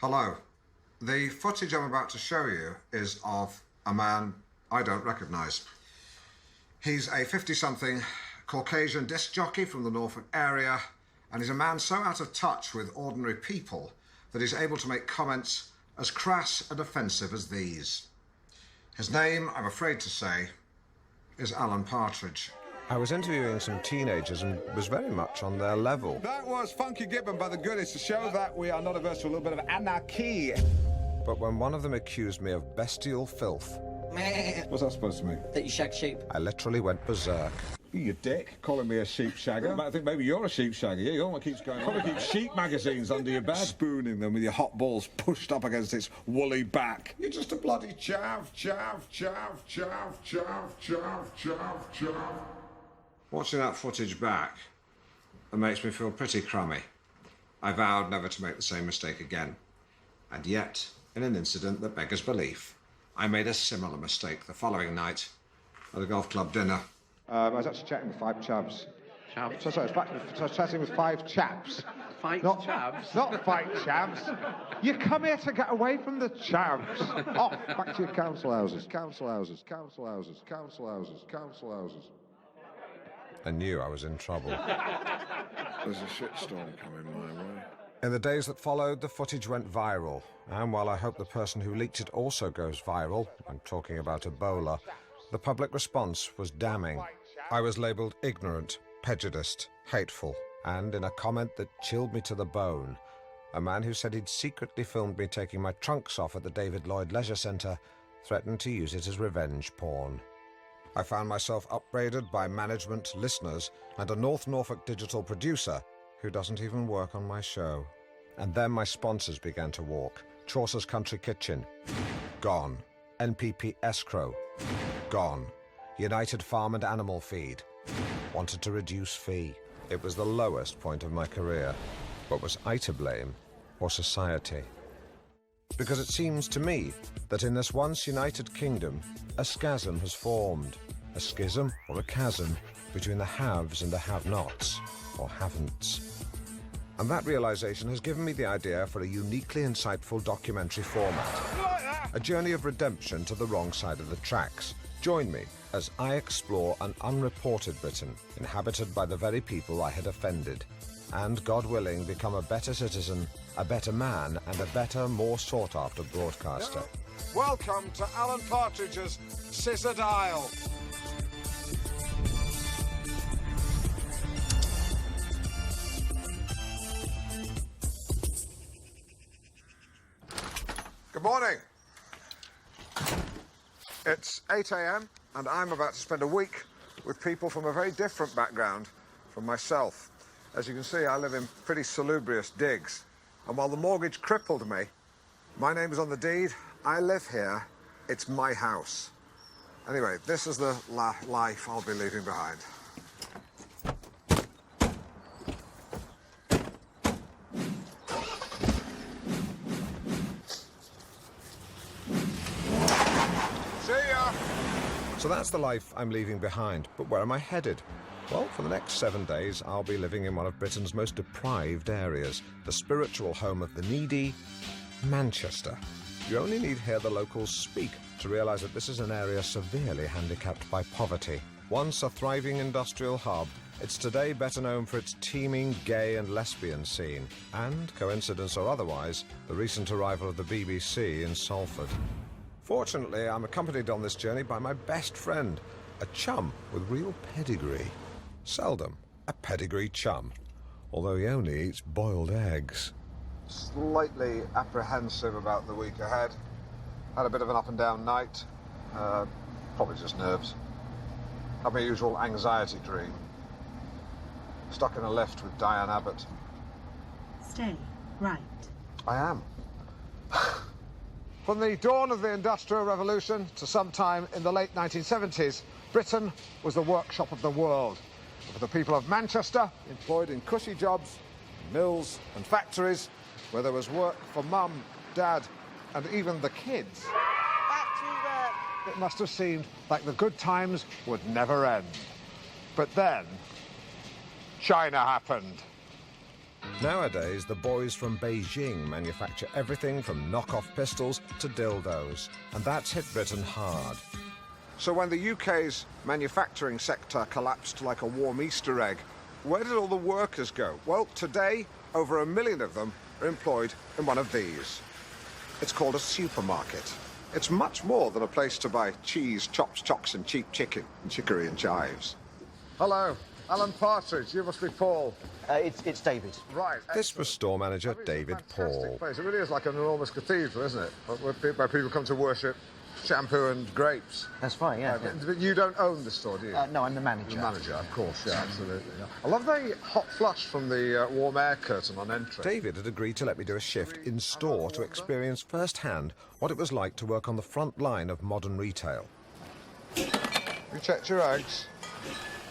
Hello. The footage I'm about to show you is of a man I don't recognise. He's a 50-something Caucasian disc jockey from the Norfolk area, and he's a man so out of touch with ordinary people that he's able to make comments as crass and offensive as these. His name, I'm afraid to say, is Alan Partridge. I was interviewing some teenagers and was very much on their level. That was Funky Gibbon by the Goodies to show that we are not averse to a little bit of anarchy. But when one of them accused me of bestial filth... What's that supposed to mean? That you shag sheep. I literally went berserk. You dick, calling me a sheep shagger. I think maybe you're a sheep shagger. Yeah, you're the one that keeps going. Probably keep sheep magazines under your bed. Spooning them with your hot balls pushed up against its woolly back. You're just a bloody chav, chav, chav, chav, chav, chav, chav, chav. Watching that footage back, it makes me feel pretty crummy. I vowed never to make the same mistake again. And yet, in an incident that beggars belief, I made a similar mistake the following night at a golf club dinner. I was actually chatting with 5 chavs. Chavs? Sorry, I was chatting with 5 chaps. Not chavs? Not fight chavs. You come here to get away from the chavs. Off, back to your council houses, council houses, council houses, council houses, council houses. I knew I was in trouble. There's a shitstorm coming my way. In the days that followed, the footage went viral. And while I hope the person who leaked it also goes viral, I'm talking about Ebola, the public response was damning. I was labelled ignorant, prejudiced, hateful, and in a comment that chilled me to the bone, a man who said he'd secretly filmed me taking my trunks off at the David Lloyd Leisure Centre threatened to use it as revenge porn. I found myself upbraided by management, listeners, and a North Norfolk digital producer who doesn't even work on my show. And then my sponsors began to walk. Chaucer's Country Kitchen, gone. NPP Escrow, gone. United Farm and Animal Feed, wanted to reduce fee. It was the lowest point of my career. But was I to blame, or society? Because it seems to me that in this once united kingdom, a schism has formed. A schism or a chasm between the haves and the have-nots, or haven'ts. And that realization has given me the idea for a uniquely insightful documentary format. A journey of redemption to the wrong side of the tracks. Join me as I explore an unreported Britain, inhabited by the very people I had offended. And, God willing, become a better citizen, a better man, and a better, more sought-after broadcaster. Welcome to Alan Partridge's Scissored Isle. Good morning. It's 8 a.m. and I'm about to spend a week with people from a very different background from myself. As you can see, I live in pretty salubrious digs. And while the mortgage crippled me, my name is on the deed, I live here, it's my house. Anyway, this is the life I'll be leaving behind. See ya! So that's the life I'm leaving behind. But where am I headed? Well, for the next 7 days, I'll be living in one of Britain's most deprived areas, the spiritual home of the needy, Manchester. You only need hear the locals speak to realise that this is an area severely handicapped by poverty. Once a thriving industrial hub, it's today better known for its teeming gay and lesbian scene, and, coincidence or otherwise, the recent arrival of the BBC in Salford. Fortunately, I'm accompanied on this journey by my best friend, a chum with real pedigree. Seldom a pedigree chum, although he only eats boiled eggs. Slightly apprehensive about the week ahead. Had a bit of an up and down night. Probably just nerves. Had my usual anxiety dream. Stuck in a lift with Diane Abbott. Stay right. I am. From the dawn of the Industrial Revolution to sometime in the late 1970s, Britain was the workshop of the world. For the people of Manchester, employed in cushy jobs, mills and factories, where there was work for mum, dad, and even the kids. It must have seemed like the good times would never end. But then, China happened. Nowadays, the boys from Beijing manufacture everything from knockoff pistols to dildos, and that's hit Britain hard. So when the UK's manufacturing sector collapsed like a warm Easter egg, where did all the workers go? Well, today, over 1 million of them are employed in one of these. It's called a supermarket. It's much more than a place to buy cheese, chops, chocks, and cheap chicken, and chicory and chives. Hello, Alan Partridge. You must be Paul. It's David. Right. This was store manager David Paul. Place. It really is like an enormous cathedral, isn't it? Where people come to worship shampoo and grapes. That's right, yeah. But you don't own the store, do you? No, I'm the manager. The manager, of course, yeah, absolutely. Yeah. I love the hot flush from the warm air curtain on entry. David had agreed to let me do a shift in store to experience firsthand what it was like to work on the front line of modern retail. You checked your eggs?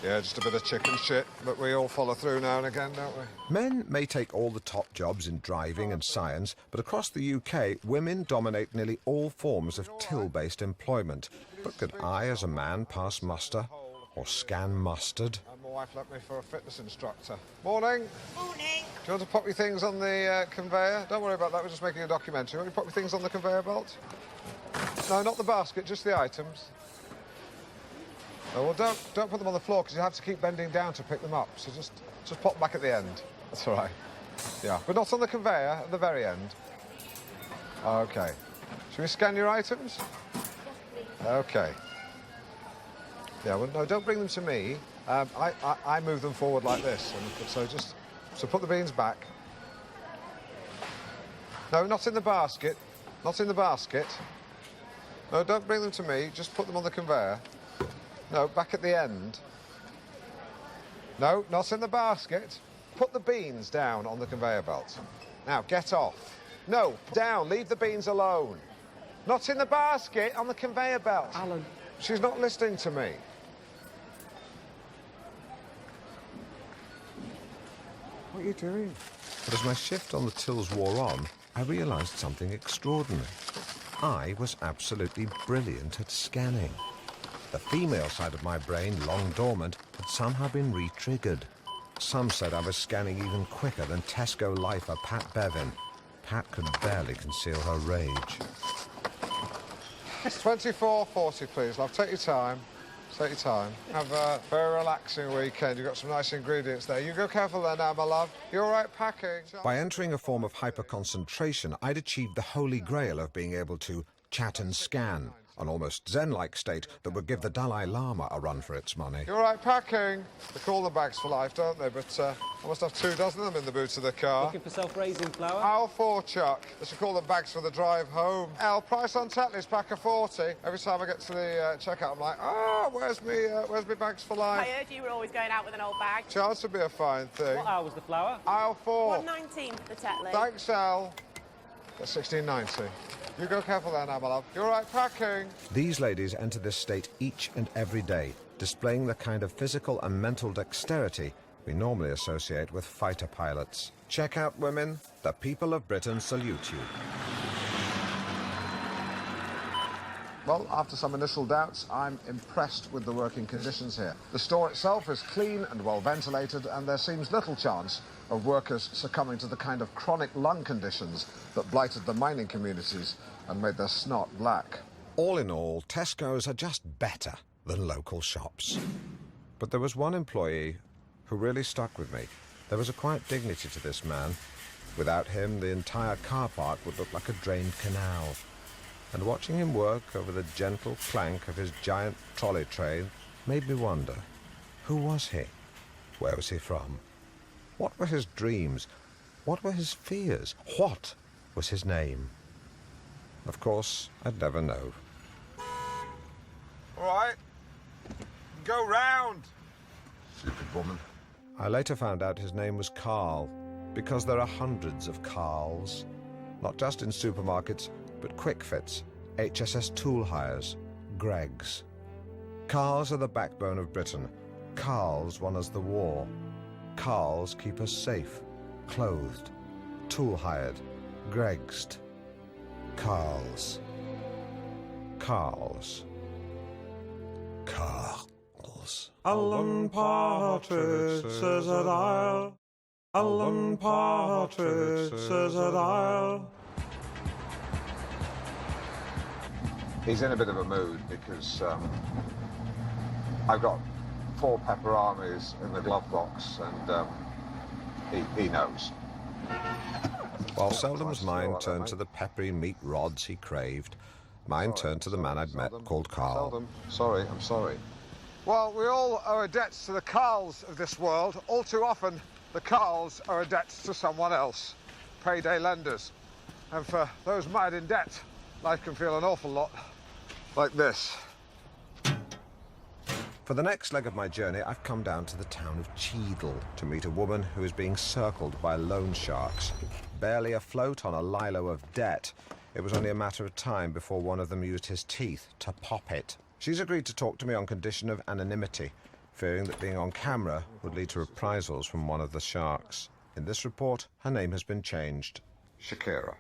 Yeah, just a bit of chicken shit, but we all follow through now and again, don't we? Men may take all the top jobs in driving and science, but across the UK, women dominate nearly all forms of till-based employment. But could I, as a man, pass muster or scan mustard? And my wife let me for a fitness instructor. Morning. Morning. Do you want to pop your things on the conveyor? Don't worry about that, we're just making a documentary. Want you to pop your things on the conveyor belt? No, not the basket, just the items. Oh, well, don't put them on the floor because you have to keep bending down to pick them up. So just pop back at the end. That's all right. Yeah, but not on the conveyor, at the very end. OK. Should we scan your items? OK. Yeah, well, no, don't bring them to me. I move them forward like this. And so put the beans back. No, not in the basket. Not in the basket. No, don't bring them to me. Just put them on the conveyor. No, back at the end. No, not in the basket. Put the beans down on the conveyor belt. Now, get off. No, down. Leave the beans alone. Not in the basket, on the conveyor belt. Alan. She's not listening to me. What are you doing? But as my shift on the tills wore on, I realised something extraordinary. I was absolutely brilliant at scanning. The female side of my brain, long dormant, had somehow been re-triggered. Some said I was scanning even quicker than Tesco lifer Pat Bevan. Pat could barely conceal her rage. 24.40, please, love. Take your time. Take your time. Have a very relaxing weekend. You've got some nice ingredients there. You go careful there now, my love. You all right packing? By entering a form of hyper-concentration, I'd achieved the holy grail of being able to chat and scan, an almost zen-like state that would give the Dalai Lama a run for its money. You all right packing? They call them bags for life, don't they? But I must have 2 dozen of them in the boot of the car. Looking for self-raising flour? Aisle 4, Chuck. They should call them bags for the drive home. Al, price on Tetley's pack of 40. Every time I get to the checkout, I'm like, where's me bags for life? I heard you were always going out with an old bag. Chance would be a fine thing. What hour was the flour? Aisle 4. 1.19 for the Tetley. Thanks, Al. That's 16.90. You go careful there now, my love. You all right packing? These ladies enter this state each and every day, displaying the kind of physical and mental dexterity we normally associate with fighter pilots. Check out, women. The people of Britain salute you. Well, after some initial doubts, I'm impressed with the working conditions here. The store itself is clean and well ventilated, and there seems little chance of workers succumbing to the kind of chronic lung conditions that blighted the mining communities and made their snot black. All in all, Tesco's are just better than local shops. But there was one employee who really stuck with me. There was a quiet dignity to this man. Without him, the entire car park would look like a drained canal. And watching him work over the gentle clank of his giant trolley train made me wonder, who was he? Where was he from? What were his dreams? What were his fears? What was his name? Of course, I'd never know. All right. Go round. Stupid woman. I later found out his name was Carl, because there are hundreds of Carls, not just in supermarkets, but quick fits, HSS tool hires, Greggs. Carls are the backbone of Britain. Carls won us the war. Carls keep us safe, clothed, tool hired, Greggsed. Carls. Carls. Carls. Alan Partridge says that I'll Alan Partridge says that I'll... He's in a bit of a mood because I've got 4 pepperonis in the glove box and he knows. While Seldom's mind turned to the peppery meat rods he craved, mine turned to the man I'd met called Carl. Seldom. Sorry, I'm sorry. Well, we all owe a debt to the Carls of this world. All too often, the Carls owe a debt to someone else. Payday lenders. And for those mired in debt, life can feel an awful lot like this. For the next leg of my journey, I've come down to the town of Cheadle to meet a woman who is being circled by loan sharks. Barely afloat on a lilo of debt, it was only a matter of time before one of them used his teeth to pop it. She's agreed to talk to me on condition of anonymity, fearing that being on camera would lead to reprisals from one of the sharks. In this report, her name has been changed. Shakira,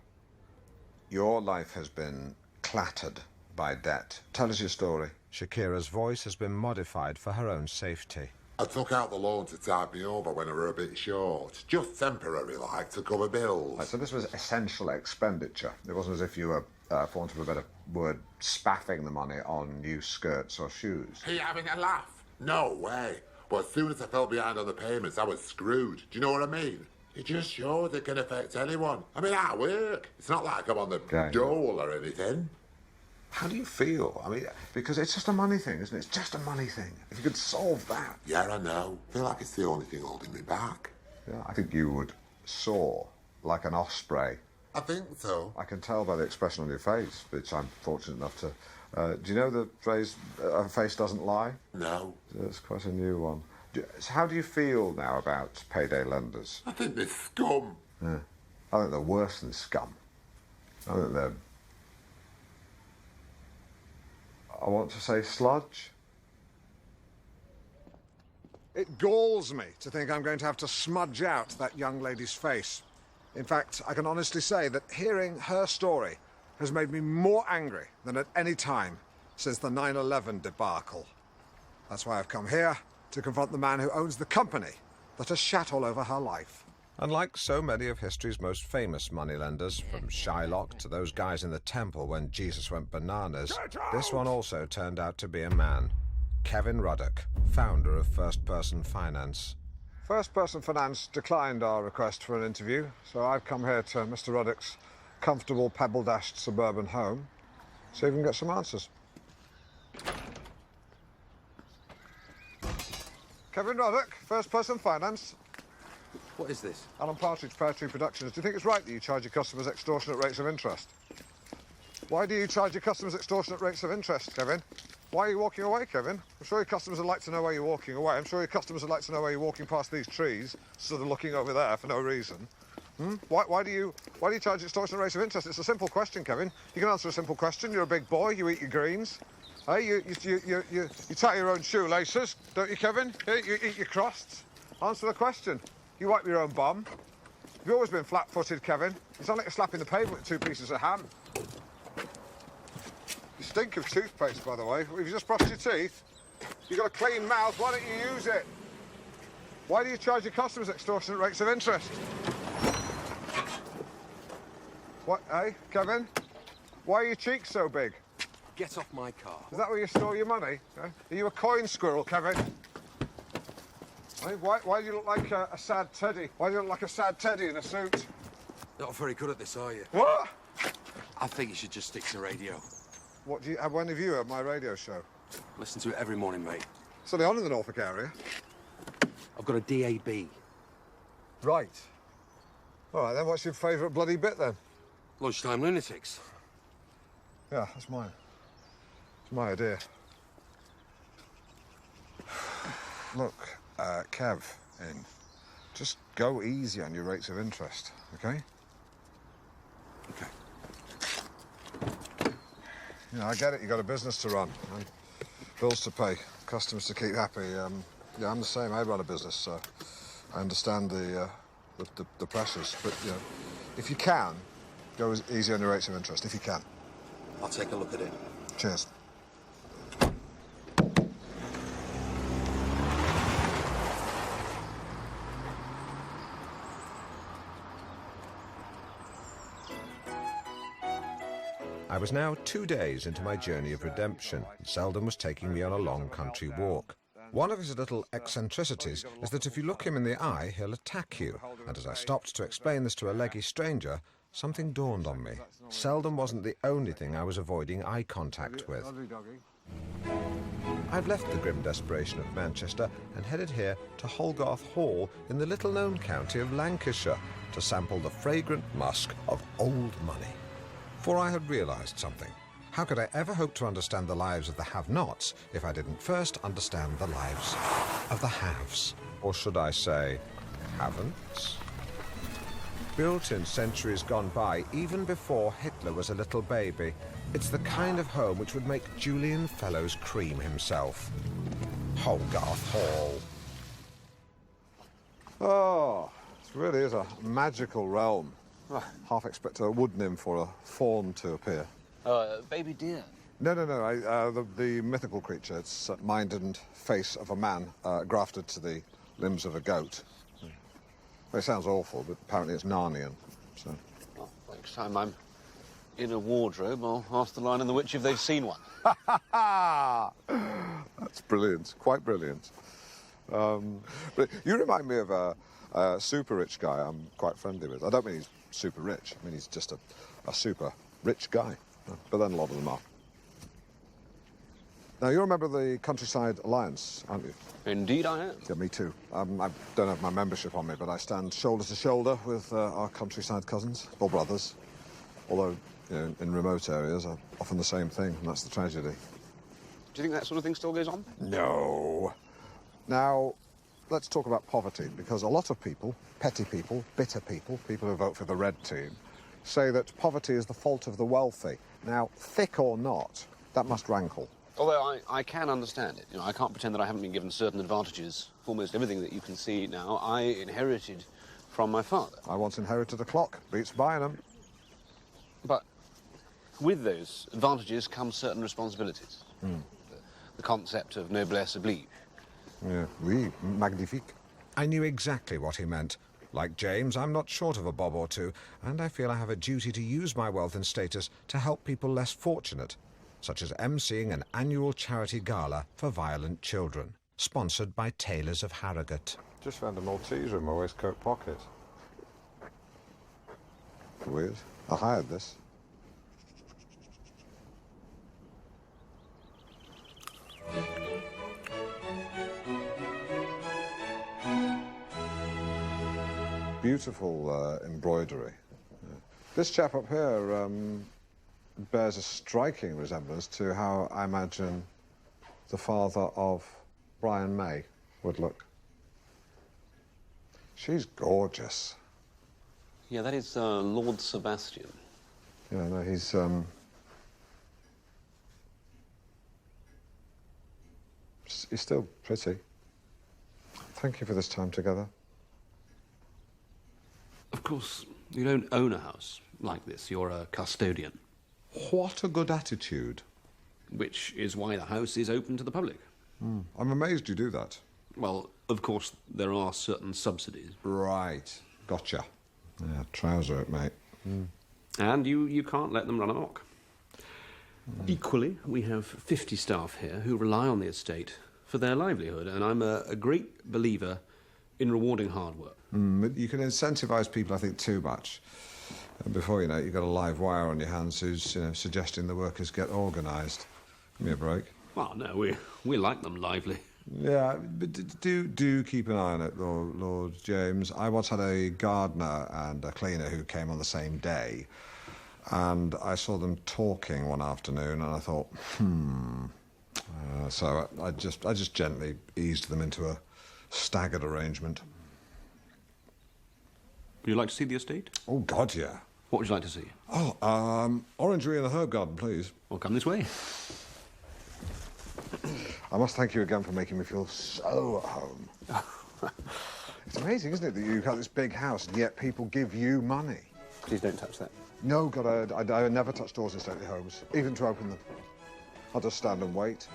your life has been clattered by debt. Tell us your story. Shakira's voice has been modified for her own safety. I took out the loan to tide me over when I were a bit short. Just temporary, like, to cover bills. Right, so this was essential expenditure. It wasn't as if you were, for want of a better word, spaffing the money on new skirts or shoes. Are you having a laugh? No way. But as soon as I fell behind on the payments, I was screwed. Do you know what I mean? It just shows it can affect anyone. I mean, I work. It's not like I'm on the dole or anything. How do you feel? I mean, because it's just a money thing, isn't it? It's just a money thing. If you could solve that. Yeah, I know. I feel like it's the only thing holding me back. Yeah, I think you would soar like an osprey. I think so. I can tell by the expression on your face, which I'm fortunate enough to... do you know the phrase, a face doesn't lie? No. It's quite a new one. So how do you feel now about payday lenders? I think they're scum. Yeah. I think they're worse than scum. I think they're... I want to say sludge. It galls me to think I'm going to have to smudge out that young lady's face. In fact, I can honestly say that hearing her story has made me more angry than at any time since the 9/11 debacle. That's why I've come here, to confront the man who owns the company that has shat all over her life. Unlike so many of history's most famous moneylenders, from Shylock to those guys in the temple when Jesus went bananas, this one also turned out to be a man. Kevin Ruddock, founder of First Person Finance. First Person Finance declined our request for an interview, so I've come here to Mr. Ruddock's comfortable, pebble-dashed suburban home, see if we can get some answers. Kevin Ruddock, First Person Finance. What is this? Alan Partridge, Pear Tree Productions. Do you think it's right that you charge your customers extortionate rates of interest? Why do you charge your customers extortionate rates of interest, Kevin? Why are you walking away, Kevin? I'm sure your customers would like to know why you're walking away. I'm sure your customers would like to know why you're walking past these trees, sort of looking over there for no reason. Why do you charge extortionate rates of interest? It's a simple question, Kevin. You can answer a simple question. You're a big boy. You eat your greens. Hey, you tie your own shoelaces, don't you, Kevin? Hey, you eat your crusts. Answer the question. You wipe your own bum. You've always been flat-footed, Kevin. You sound like you're slapping the pavement with 2 pieces of ham. You stink of toothpaste, by the way. If you just brushed your teeth, you've got a clean mouth, why don't you use it? Why do you charge your customers extortionate rates of interest? What, hey, Kevin? Why are your cheeks so big? Get off my car. Is that where you store your money? Are you a coin squirrel, Kevin? Hey, why do you look like a sad teddy? Why do you look like a sad teddy in a suit? Not very good at this, are you? What? I think you should just stick to radio. What do you have? When have you heard my radio show? Listen to it every morning, mate. It's only on in the Norfolk area. I've got a DAB. Right. All right, then what's your favourite bloody bit, then? Lunchtime lunatics. Yeah, that's mine. It's my idea. Look, Kev, just go easy on your rates of interest, OK? OK. You know, I get it, you got a business to run, and bills to pay, customers to keep happy. Yeah, I'm the same, I run a business, so I understand the pressures. But, you know, if you can, go easy on your rates of interest, if you can. I'll take a look at it. Cheers. I was now 2 days into my journey of redemption, and Selden was taking me on a long country walk. One of his little eccentricities is that if you look him in the eye, he'll attack you, and as I stopped to explain this to a leggy stranger, something dawned on me. Selden wasn't the only thing I was avoiding eye contact with. I've left the grim desperation of Manchester and headed here to Holgarth Hall in the little-known county of Lancashire to sample the fragrant musk of old money. For I had realised something. How could I ever hope to understand the lives of the have-nots if I didn't first understand the lives of the haves? Or should I say, haven'ts? Built in centuries gone by, even before Hitler was a little baby, it's the kind of home which would make Julian Fellows cream himself. Holgarth Hall. Oh, it really is a magical realm. Half expect a wood nymph or a fawn to appear. Baby deer. No, the mythical creature. It's mind and face of a man grafted to the limbs of a goat. Well, it sounds awful, but apparently it's Narnian. So. Well, next time I'm in a wardrobe, I'll ask the Lion and the Witch if they've seen one. That's brilliant, quite brilliant. But you remind me of a super rich guy I'm quite friendly with. I don't mean he's super rich. I mean he's just a super rich guy. But then a lot of them are. Now, you're a member of the Countryside Alliance, aren't you? Indeed I am. Yeah, me too. I don't have my membership on me, but I stand shoulder to shoulder with our countryside cousins, or brothers. Although, you know, in remote areas are often the same thing, and that's the tragedy. Do you think that sort of thing still goes on? No. Now, let's talk about poverty, because a lot of people, petty people, bitter people, people who vote for the red team, say that poverty is the fault of the wealthy. Now, thick or not, that must rankle. Although I can understand it. You know, I can't pretend that I haven't been given certain advantages. Almost everything that you can see now, I inherited from my father. I once inherited a clock. Beats buying them. But with those advantages come certain responsibilities. The concept of noblesse oblige. Yeah, oui, magnifique. I knew exactly what he meant. Like James, I'm not short of a bob or two, and I feel I have a duty to use my wealth and status to help people less fortunate, such as emceeing an annual charity gala for violent children, sponsored by Tailors of Harrogate. Just found a Malteser in my waistcoat pocket. Weird. I hired this. Beautiful embroidery. Yeah. This chap up here bears a striking resemblance to how I imagine the father of Brian May would look. She's gorgeous. Yeah, that is Lord Sebastian. Yeah, no, he's still pretty. Thank you for this time together. Of course, you don't own a house like this. You're a custodian. What a good attitude. Which is why the house is open to the public. I'm amazed you do that. Well, of course, there are certain subsidies. Right. Gotcha. Yeah, trouser it, mate. And you can't let them run amok. Equally, we have 50 staff here who rely on the estate for their livelihood, and I'm a great believer in rewarding hard work. But you can incentivise people, I think, too much. And before you know it, you've got a live wire on your hands who's, you know, suggesting the workers get organised. Give me a break. Well, no, we like them lively. Yeah, but do keep an eye on it, Lord James. I once had a gardener and a cleaner who came on the same day, and I saw them talking one afternoon, and I thought, so I just gently eased them into a staggered arrangement. Would you like to see the estate? Oh, God, yeah. What would you like to see? Oh, orangery and a herb garden, please. Well, come this way. I must thank you again for making me feel so at home. It's amazing, isn't it, that you have this big house and yet people give you money? Please don't touch that. No, God, I never touch doors in stately homes, even to open them. I'll just stand and wait.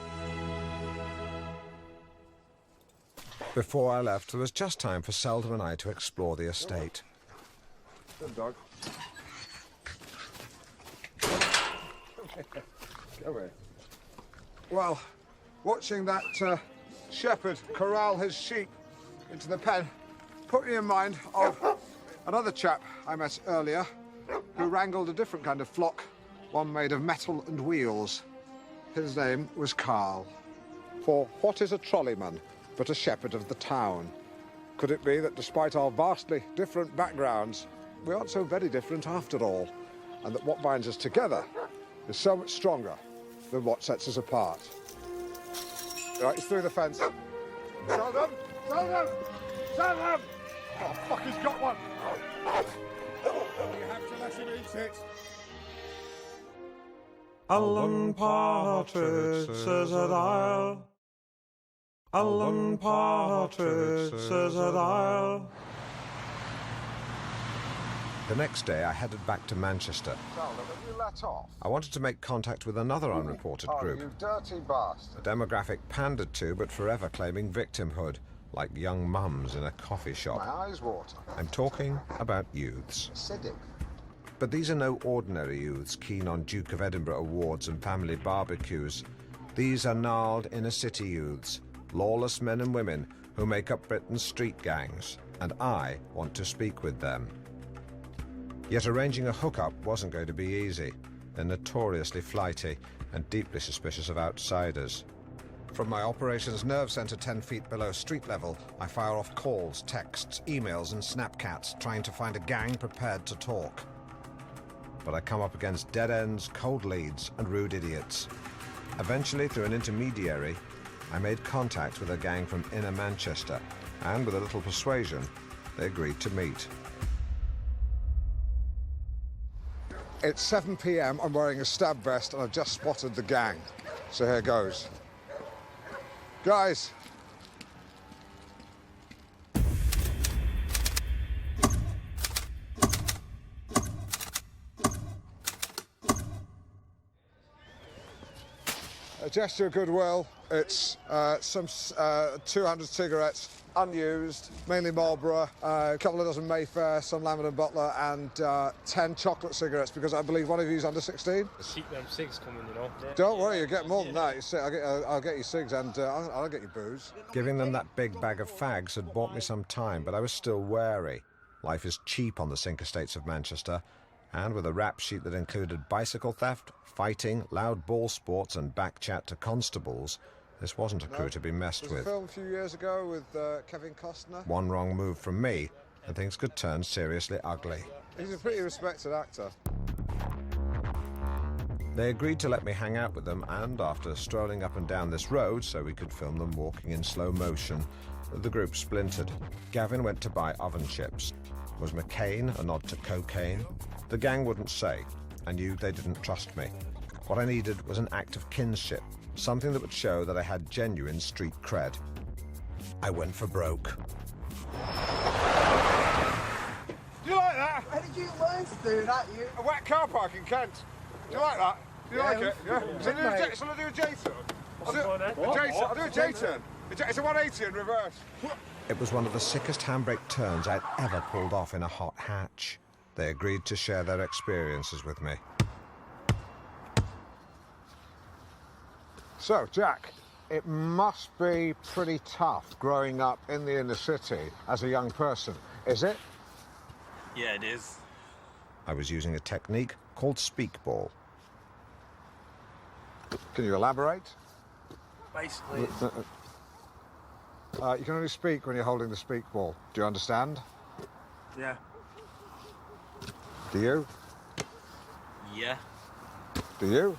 Before I left, there was just time for Selden and I to explore the estate. Good dog. Come here. Well, watching that shepherd corral his sheep into the pen put me in mind of another chap I met earlier who wrangled a different kind of flock, one made of metal and wheels. His name was Carl. For what is a trolleyman but a shepherd of the town? Could it be that despite our vastly different backgrounds, we aren't so very different after all, and that what binds us together is so much stronger than what sets us apart? Right, he's through the fence. Sheldon! Sheldon! Sheldon! Oh, fuck, he's got one! You have to let him eat it. Alan Partridge says that I'll. Alan Partridge says that I'll. The next day, I headed back to Manchester. Sheldon, have you let off? I wanted to make contact with another unreported group. You dirty bastard. A demographic pandered to, but forever claiming victimhood, like young mums in a coffee shop. My eyes water. I'm talking about youths. Acidic. But these are no ordinary youths keen on Duke of Edinburgh awards and family barbecues. These are gnarled inner-city youths, lawless men and women who make up Britain's street gangs, and I want to speak with them. Yet arranging a hookup wasn't going to be easy. They're notoriously flighty and deeply suspicious of outsiders. From my operations nerve centre 10 feet below street level, I fire off calls, texts, emails and snapcats, trying to find a gang prepared to talk. But I come up against dead ends, cold leads and rude idiots. Eventually, through an intermediary, I made contact with a gang from inner Manchester, and with a little persuasion, they agreed to meet. It's 7 p.m. I'm wearing a stab vest and I've just spotted the gang. So here goes. Guys. A gesture of goodwill. It's some 200 cigarettes, unused, mainly Marlboro, a couple of dozen Mayfair, some Lamont and Butler, and 10 chocolate cigarettes, because I believe one of you's under 16. Keep them cigs coming, you know. Don't worry, you get more than that. You see, I'll get you cigs and I'll get you booze. Giving them that big bag of fags had bought me some time, but I was still wary. Life is cheap on the Cinque Estates of Manchester, and with a rap sheet that included bicycle theft, fighting, loud ball sports and backchat to constables, this wasn't a crew to be messed with. There was a film a few years ago with Kevin Costner. One wrong move from me, and things could turn seriously ugly. He's a pretty respected actor. They agreed to let me hang out with them, and after strolling up and down this road so we could film them walking in slow motion, the group splintered. Gavin went to buy oven chips. Was McCain a nod to cocaine? The gang wouldn't say. I knew they didn't trust me. What I needed was an act of kinship, something that would show that I had genuine street cred. I went for broke. Do you like that? How did you learn to do that, you? A wet car park in Kent. Do you like that? Do you like it? Yeah. Shall I do a J-turn? I'll do a J-turn. It's a 180 in reverse. It was one of the sickest handbrake turns I'd ever pulled off in a hot hatch. They agreed to share their experiences with me. So, Jack, it must be pretty tough growing up in the inner city as a young person, is it? Yeah, it is. I was using a technique called speakball. Can you elaborate? Basically, you can only speak when you're holding the speakball. Do you understand? yeah. Do you? Yeah. Do you?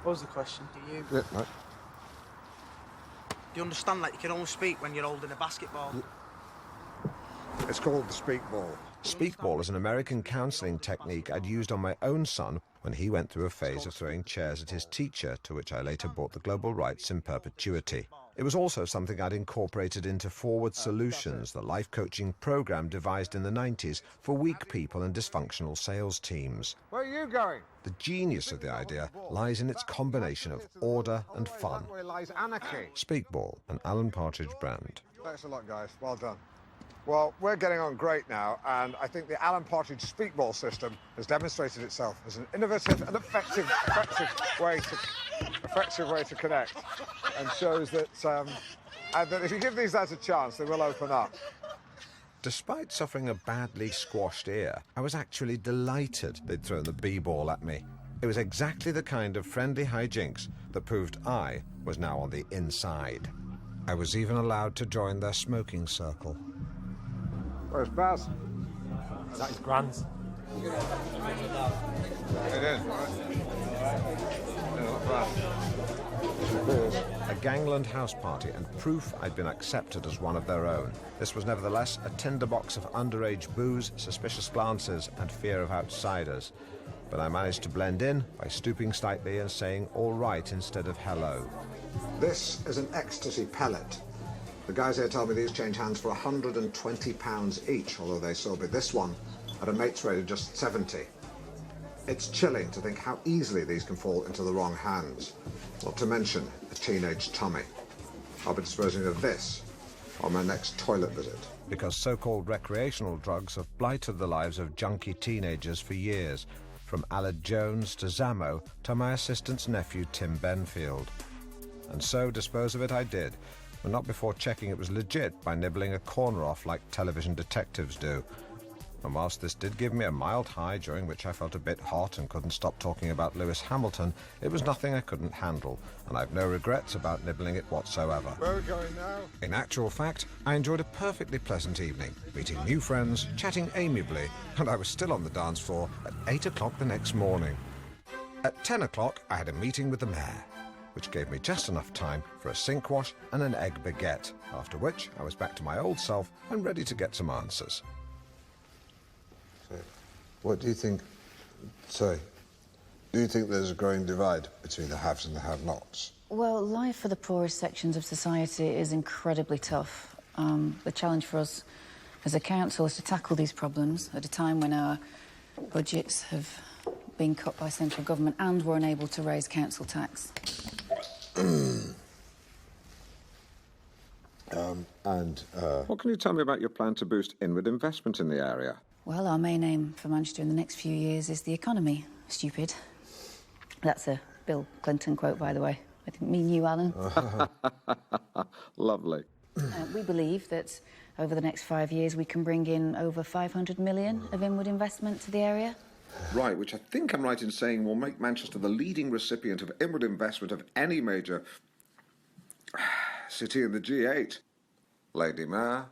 What was the question? Do you? Yeah, right. Do you understand that you can only speak when you're holding a basketball? It's called the speakball. Speakball is an American counselling technique I'd used on my own son when he went through a phase of throwing chairs at his teacher, to which I later brought the global rights in perpetuity. It was also something I'd incorporated into Forward Solutions, the life coaching program devised in the 90s for weak people and dysfunctional sales teams. Where are you going? The genius of the idea lies in its combination of order and fun. That way lies anarchy. Speakball, an Alan Partridge brand. Thanks a lot, guys. Well done. Well, we're getting on great now, and I think the Alan Partridge speakball system has demonstrated itself as an innovative and effective way to connect, and shows that if you give these lads a chance, they will open up. Despite suffering a badly squashed ear, I was actually delighted they'd thrown the b-ball at me. It was exactly the kind of friendly hijinks that proved I was now on the inside. I was even allowed to join their smoking circle. Where's Baz? That is grand. It is, right? Yeah, not bad. A gangland house party and proof I'd been accepted as one of their own. This was nevertheless a tinderbox of underage booze, suspicious glances and fear of outsiders. But I managed to blend in by stooping slightly and saying all right instead of hello. This is an ecstasy pellet. The guys here tell me these change hands for £120 each, although they sold me this one at a mate's rate of just 70. It's chilling to think how easily these can fall into the wrong hands, not to mention a teenage tummy. I'll be disposing of this on my next toilet visit. Because so-called recreational drugs have blighted the lives of junkie teenagers for years, from Aled Jones to Zammo to my assistant's nephew Tim Benfield. And so dispose of it I did, but not before checking it was legit by nibbling a corner off like television detectives do. And whilst this did give me a mild high during which I felt a bit hot and couldn't stop talking about Lewis Hamilton, it was nothing I couldn't handle, and I've no regrets about nibbling it whatsoever. Where are we going now? In actual fact, I enjoyed a perfectly pleasant evening, meeting new friends, chatting amiably, and I was still on the dance floor at 8 o'clock the next morning. At 10 o'clock, I had a meeting with the mayor, which gave me just enough time for a sink wash and an egg baguette, after which I was back to my old self and ready to get some answers. What do you think, do you think there's a growing divide between the haves and the have-nots? Well, life for the poorest sections of society is incredibly tough. The challenge for us as a council is to tackle these problems at a time when our budgets have been cut by central government and we're unable to raise council tax. What can you tell me about your plan to boost inward investment in the area? Well, our main aim for Manchester in the next few years is the economy. Stupid. That's a Bill Clinton quote, by the way. I didn't mean you, Alan. Lovely. We believe that over the next 5 years we can bring in over 500 million of inward investment to the area. Right, which I think I'm right in saying will make Manchester the leading recipient of inward investment of any major city in the G8. Lady Mayor,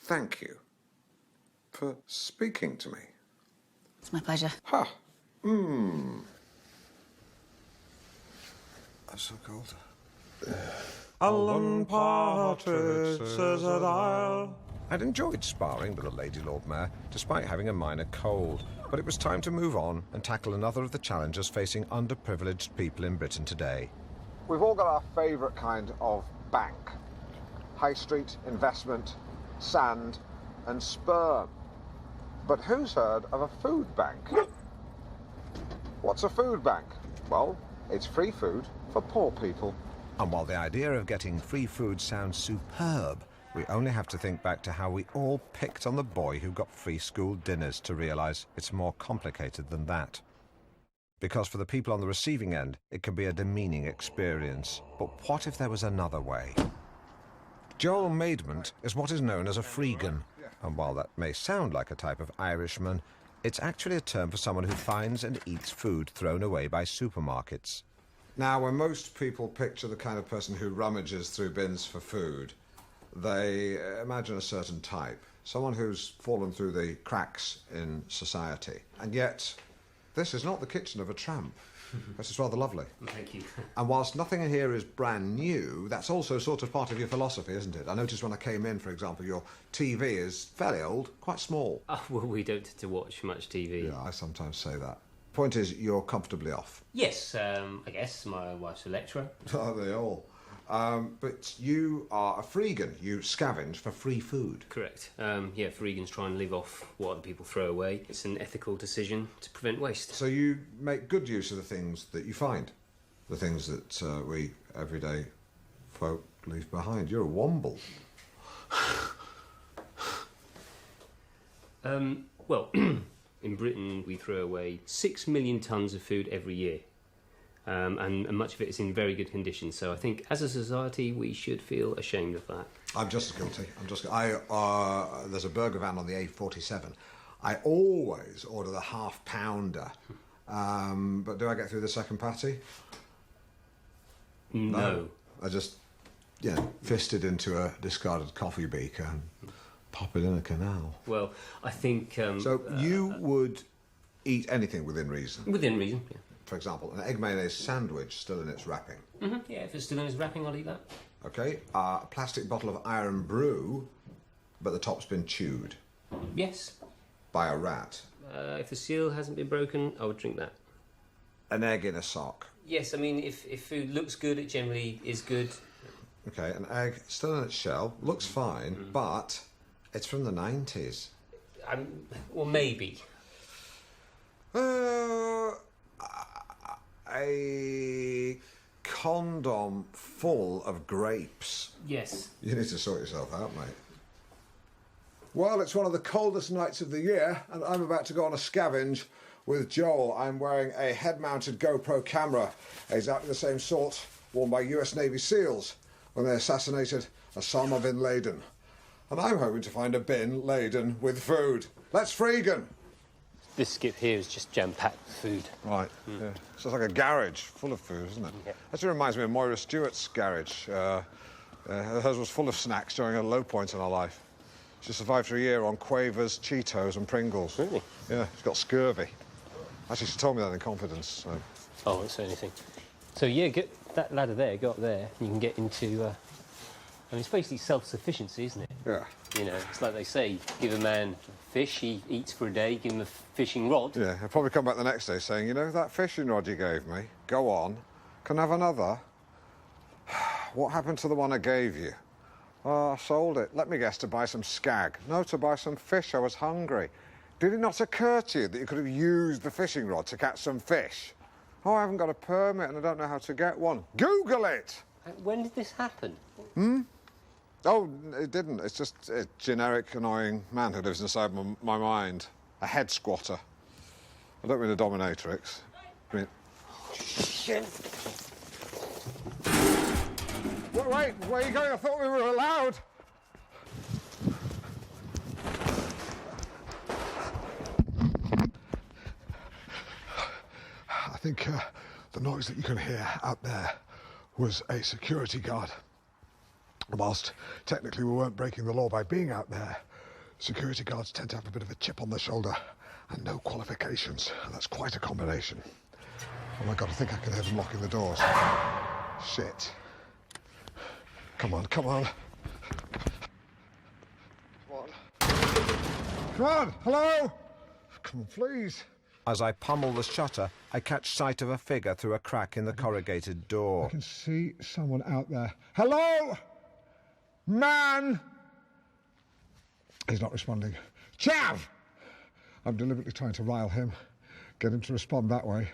thank you for speaking to me. It's my pleasure. Ha! I'm so cold. Alan Partridge says that I'll... I'd enjoyed sparring with the Lady Lord Mayor, despite having a minor cold, but it was time to move on and tackle another of the challenges facing underprivileged people in Britain today. We've all got our favourite kind of bank. High street, investment, sand and sperm. But who's heard of a food bank? What's a food bank? Well, it's free food for poor people. And while the idea of getting free food sounds superb, we only have to think back to how we all picked on the boy who got free school dinners to realise it's more complicated than that. Because for the people on the receiving end, it can be a demeaning experience. But what if there was another way? Joel Maidment is what is known as a freegan. And while that may sound like a type of Irishman, it's actually a term for someone who finds and eats food thrown away by supermarkets. Now, when most people picture the kind of person who rummages through bins for food, they imagine a certain type, someone who's fallen through the cracks in society. And yet, this is not the kitchen of a tramp. This is rather lovely. Thank you. And whilst nothing in here is brand new, that's also sort of part of your philosophy, isn't it? I noticed when I came in, for example, your TV is fairly old, quite small. Oh, well, we don't to watch much TV. Yeah, I sometimes say that. Point is, you're comfortably off. Yes, I guess. My wife's a lecturer. Are they all? But you are a freegan. You scavenge for free food. Correct. Yeah, freegans try and live off what other people throw away. It's an ethical decision to prevent waste. So you make good use of the things that you find, the things that we everyday folk leave behind. You're a womble. Well, in Britain we throw away 6 million tonnes of food every year. And much of it is in very good condition. So I think, as a society, we should feel ashamed of that. I'm just as guilty. There's a burger van on the A47. I always order the half-pounder. But do I get through the second patty? No. I just, fist it into a discarded coffee beaker and pop it in a canal. Well, I think... so you would eat anything within reason? Within reason, yeah. For example, an egg mayonnaise sandwich still in its wrapping. Yeah, if it's still in its wrapping, I'll eat that. Okay, a plastic bottle of iron brew, but the top's been chewed. Yes. By a rat. If the seal hasn't been broken, I would drink that. An egg in a sock. Yes, I mean, if food looks good, it generally is good. Okay, an egg still in its shell, looks fine, but it's from the 90s. Well, maybe. A condom full of grapes. Yes. You need to sort yourself out, mate. Well, it's one of the coldest nights of the year, and I'm about to go on a scavenge with Joel. I'm wearing a head-mounted GoPro camera, exactly the same sort worn by US Navy SEALs when they assassinated Osama bin Laden. And I'm hoping to find a bin laden with food. Let's freegan! This skip here is just jam-packed with food. Right. Yeah. So it's like a garage full of food, isn't it? Yeah. Actually reminds me of Moira Stewart's garage. Hers was full of snacks during a low point in her life. She survived for a year on Quavers, Cheetos and Pringles. Really? Yeah, she's got scurvy. Actually, she told me that in confidence, so... Oh, I won't say anything. So, yeah, get that ladder there, go up there, and you can get into... I mean, it's basically self-sufficiency, isn't it? Yeah. You know, it's like they say, give a man fish, he eats for a day, give him a fishing rod. Yeah, he'll probably come back the next day saying, you know, that fishing rod you gave me, go on, can I have another? What happened to the one I gave you? Oh, I sold it. Let me guess, to buy some skag. No, to buy some fish. I was hungry. Did it not occur to you that you could have used the fishing rod to catch some fish? Oh, I haven't got a permit and I don't know how to get one. Google it! When did this happen? Oh, it didn't. It's just a generic, annoying man who lives inside my mind. A head squatter. I don't mean a dominatrix. I mean... Shit. Wait, where are you going? I thought we were allowed. I think the noise that you can hear out there was a security guard. Whilst technically we weren't breaking the law by being out there, security guards tend to have a bit of a chip on their shoulder and no qualifications. That's quite a combination. Oh my God, I think I can hear them locking the doors. Shit. Come on, come on. Come on. Come on, hello? Come on, please. As I pummel the shutter, I catch sight of a figure through a crack in the corrugated door. I can see someone out there. Hello? Man! He's not responding. Chav! I'm deliberately trying to rile him, get him to respond that way.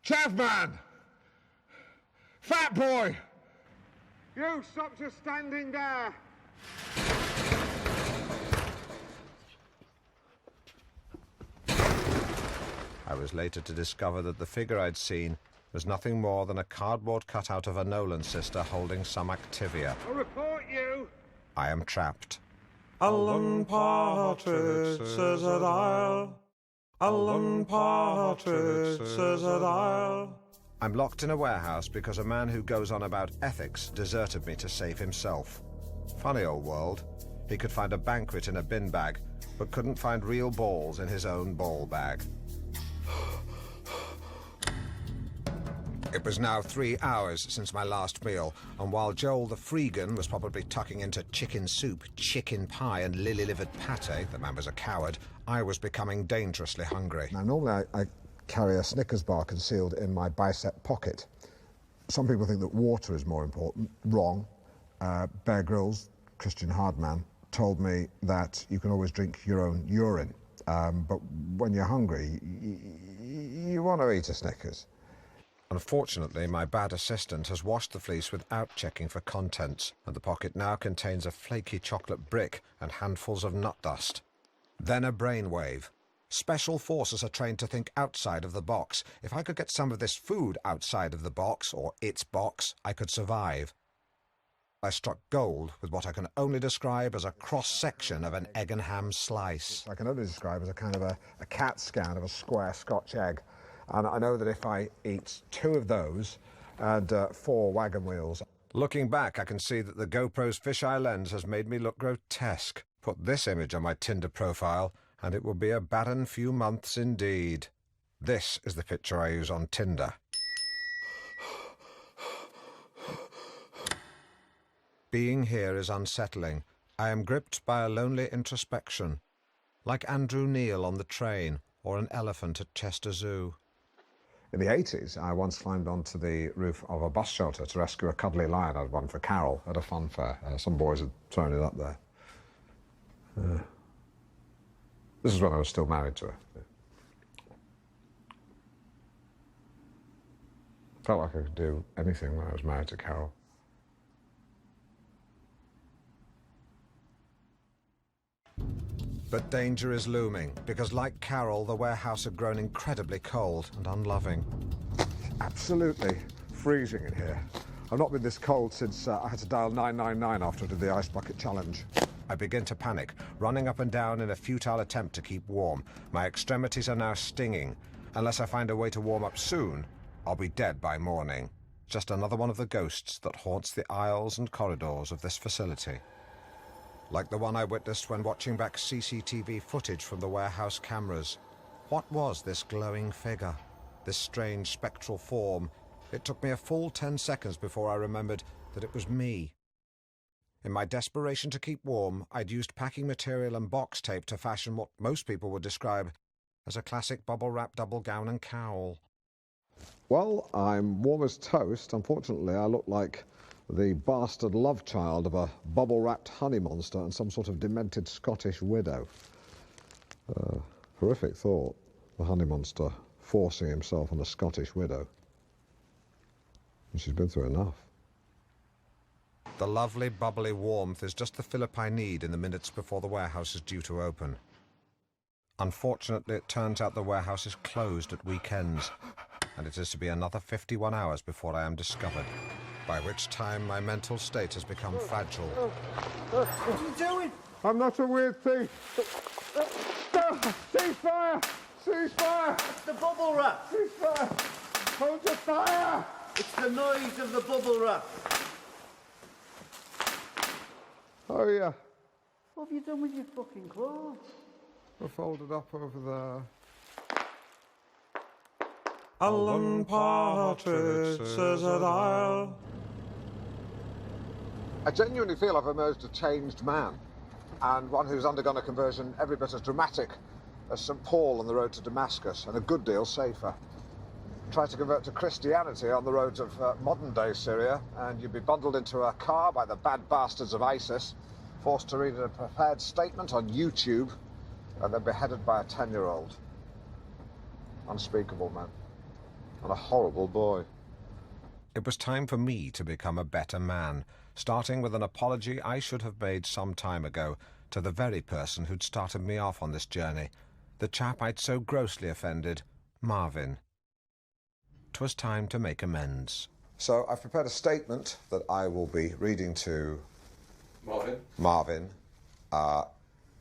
Chav, man! Fat boy! You stop just standing there! I was later to discover that the figure I'd seen was nothing more than a cardboard cutout of a Nolan sister holding some Activia. I'll report you! I am trapped. Alan Partridge says that I'll. Alan Partridge says that I'll. I'm locked in a warehouse because a man who goes on about ethics deserted me to save himself. Funny old world. He could find a banquet in a bin bag, but couldn't find real balls in his own ball bag. It was now 3 hours since my last meal, and while Joel the freegan was probably tucking into chicken soup, chicken pie and lily-livered pate, the man was a coward, I was becoming dangerously hungry. Now, normally I carry a Snickers bar concealed in my bicep pocket. Some people think that water is more important. Wrong. Bear Grylls, Christian Hardman, told me that you can always drink your own urine. But when you're hungry, you want to eat a Snickers. Unfortunately, my bad assistant has washed the fleece without checking for contents, and the pocket now contains a flaky chocolate brick and handfuls of nut dust. Then a brainwave. Special forces are trained to think outside of the box. If I could get some of this food outside of the box, or its box, I could survive. I struck gold with what I can only describe as a cross-section of an egg and ham slice. I can only describe as a kind of a CAT scan of a square Scotch egg. And I know that if I eat 2 of those and 4 wagon wheels... Looking back, I can see that the GoPro's fisheye lens has made me look grotesque. Put this image on my Tinder profile, and it will be a barren few months indeed. This is the picture I use on Tinder. Being here is unsettling. I am gripped by a lonely introspection, like Andrew Neil on the train or an elephant at Chester Zoo. In the 80s, I once climbed onto the roof of a bus shelter to rescue a cuddly lion. I'd won for Carol at a fun fair. Some boys had thrown it up there. This is when I was still married to her. Felt like I could do anything when I was married to Carol. But danger is looming, because like Carol, the warehouse had grown incredibly cold and unloving. Absolutely freezing in here. I've not been this cold since I had to dial 999 after I did the ice bucket challenge. I begin to panic, running up and down in a futile attempt to keep warm. My extremities are now stinging. Unless I find a way to warm up soon, I'll be dead by morning. Just another one of the ghosts that haunts the aisles and corridors of this facility. Like the one I witnessed when watching back CCTV footage from the warehouse cameras. What was this glowing figure? This strange spectral form? It took me a full 10 seconds before I remembered that it was me. In my desperation to keep warm, I'd used packing material and box tape to fashion what most people would describe as a classic bubble-wrap double gown and cowl. Well, I'm warm as toast. Unfortunately, I look like the bastard love child of a bubble-wrapped honey monster and some sort of demented Scottish widow. Horrific thought, the honey monster forcing himself on a Scottish widow. And she's been through enough. The lovely, bubbly warmth is just the fillip I need in the minutes before the warehouse is due to open. Unfortunately, it turns out the warehouse is closed at weekends, and it is to be another 51 hours before I am discovered, by which time my mental state has become fragile. What are you doing? I'm not a weird thief. Ceasefire! Ceasefire! It's the bubble wrap. Ceasefire! Hold your fire! It's the noise of the bubble wrap. Oh, yeah. What have you done with your fucking clothes? They're folded up over there. Alan Partridge says that I'll... I genuinely feel I've emerged a changed man, and one who's undergone a conversion every bit as dramatic as St. Paul on the road to Damascus, and a good deal safer. Try to convert to Christianity on the roads of modern-day Syria, and you'd be bundled into a car by the bad bastards of ISIS, forced to read a prepared statement on YouTube, and then beheaded by a 10-year-old. Unspeakable, man. And a horrible boy. It was time for me to become a better man, starting with an apology I should have made some time ago to the very person who'd started me off on this journey, the chap I'd so grossly offended, Marvin. 'Twas time to make amends. So I've prepared a statement that I will be reading to Marvin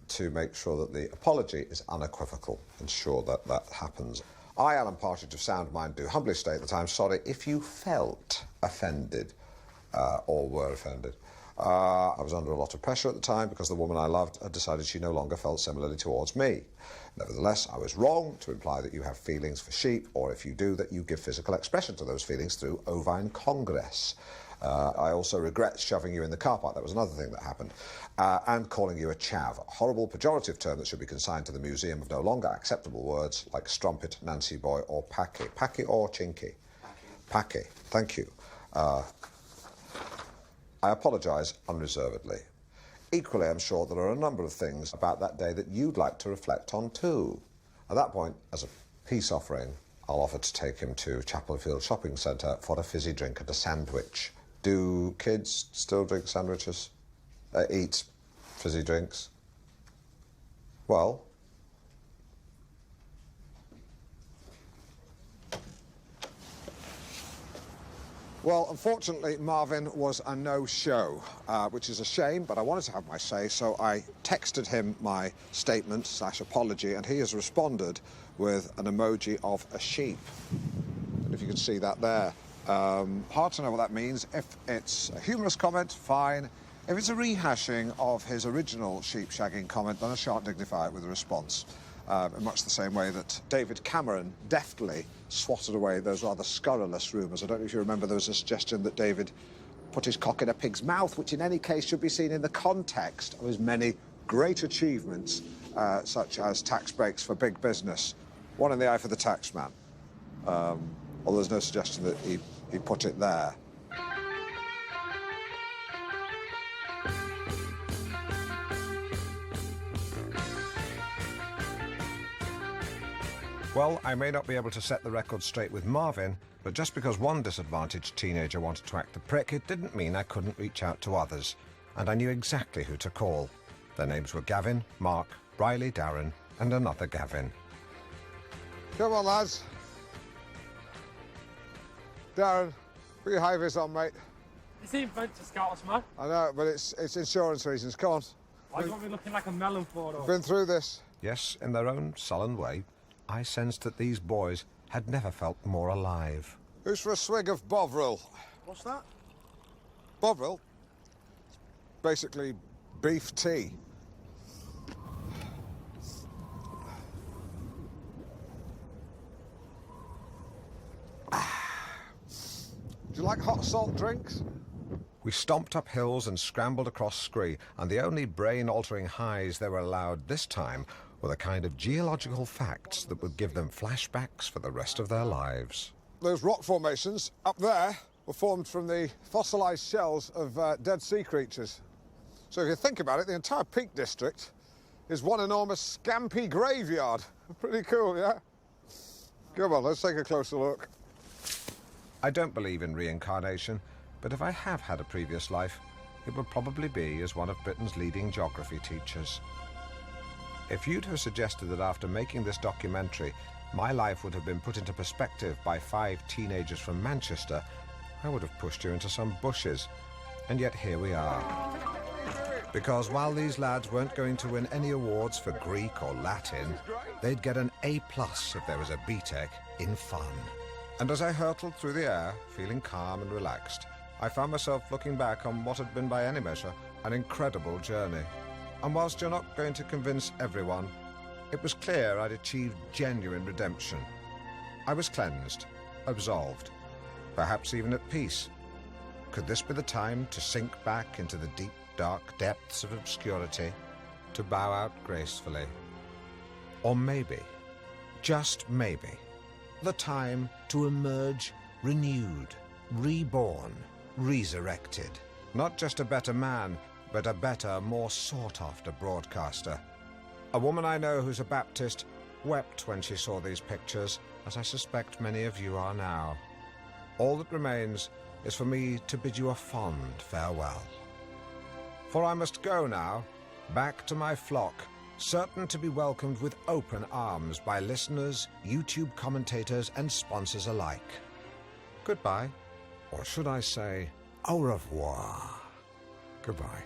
to make sure that the apology is unequivocal, ensure that that happens. I, Alan Partridge of sound mind, do humbly state that I'm sorry if you felt offended or were offended. I was under a lot of pressure at the time because the woman I loved had decided she no longer felt similarly towards me. Nevertheless, I was wrong to imply that you have feelings for sheep, or if you do, that you give physical expression to those feelings through ovine congress. I also regret shoving you in the car park. That was another thing that happened. And calling you a chav, a horrible pejorative term that should be consigned to the museum of no longer acceptable words like strumpet, Nancy boy, or packy. Packy or chinky? Packy. Thank you. I apologise unreservedly. Equally, I'm sure there are a number of things about that day that you'd like to reflect on too. At that point, as a peace offering, I'll offer to take him to Chapelfield Shopping Centre for a fizzy drink and a sandwich. Do kids still drink sandwiches? Eat fizzy drinks? Well, Well, unfortunately, Marvin was a no-show, which is a shame, but I wanted to have my say, so I texted him my statement/apology, and he has responded with an emoji of a sheep. And if you can see that there. Hard to know what that means. If it's a humorous comment, fine. If it's a rehashing of his original sheep shagging comment, then I shan't dignify it with a response. In much the same way that David Cameron deftly swatted away those rather scurrilous rumours. I don't know if you remember, there was a suggestion that David put his cock in a pig's mouth, which in any case should be seen in the context of his many great achievements, such as tax breaks for big business. One in the eye for the tax man. Although there's no suggestion that he put it there. Well, I may not be able to set the record straight with Marvin, but just because one disadvantaged teenager wanted to act the prick, it didn't mean I couldn't reach out to others. And I knew exactly who to call. Their names were Gavin, Mark, Riley, Darren, and another Gavin. Come on, lads. Darren, put your high-vis on, mate. You seem bent to Scottish, man. I know, but it's insurance reasons. Come on. Why do you want me looking like a melon for it? Been through this. Yes, in their own sullen way, I sensed that these boys had never felt more alive. Who's for a swig of Bovril? What's that? Bovril? Basically, beef tea. Do you like hot salt drinks? We stomped up hills and scrambled across scree, and the only brain-altering highs they were allowed this time were the kind of geological facts that would give them flashbacks for the rest of their lives. Those rock formations up there were formed from the fossilised shells of dead sea creatures. So if you think about it, the entire Peak District is one enormous scampy graveyard. Pretty cool, yeah? Come on, let's take a closer look. I don't believe in reincarnation, but if I have had a previous life, it would probably be as one of Britain's leading geography teachers. If you'd have suggested that after making this documentary, my life would have been put into perspective by 5 teenagers from Manchester, I would have pushed you into some bushes. And yet here we are. Because while these lads weren't going to win any awards for Greek or Latin, they'd get an A+ if there was a BTEC in fun. And as I hurtled through the air, feeling calm and relaxed, I found myself looking back on what had been by any measure an incredible journey. And whilst you're not going to convince everyone, it was clear I'd achieved genuine redemption. I was cleansed, absolved, perhaps even at peace. Could this be the time to sink back into the deep, dark depths of obscurity, to bow out gracefully? Or maybe, just maybe, the time to emerge renewed, reborn, resurrected. Not just a better man, but a better, more sought-after broadcaster. A woman I know who's a Baptist wept when she saw these pictures, as I suspect many of you are now. All that remains is for me to bid you a fond farewell. For I must go now, back to my flock, certain to be welcomed with open arms by listeners, YouTube commentators, and sponsors alike. Goodbye, or should I say, au revoir. Goodbye.